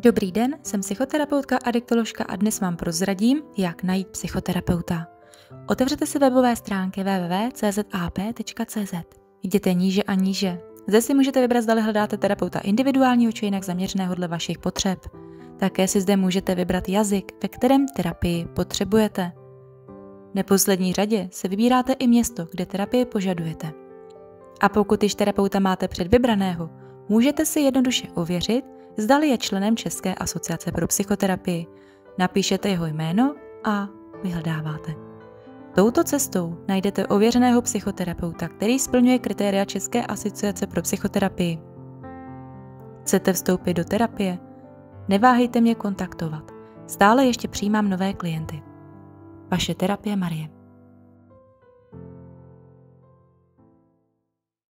Dobrý den, jsem psychoterapeutka a adiktoložka a dnes vám prozradím, jak najít psychoterapeuta. Otevřete si webové stránky www.czap.cz. Jděte níže a níže. Zde si můžete vybrat, zda hledáte terapeuta individuálního či jinak zaměřeného dle vašich potřeb. Také si zde můžete vybrat jazyk, ve kterém terapii potřebujete. V neposlední řadě se vybíráte i město, kde terapii požadujete. A pokud již terapeuta máte předvybraného, můžete si jednoduše ověřit, zdali je členem České asociace pro psychoterapii. Napíšete jeho jméno a vyhledáváte. Touto cestou najdete ověřeného psychoterapeuta, který splňuje kritéria České asociace pro psychoterapii. Chcete vstoupit do terapie? Neváhejte mě kontaktovat. Stále ještě přijímám nové klienty. Vaše terapie Marie.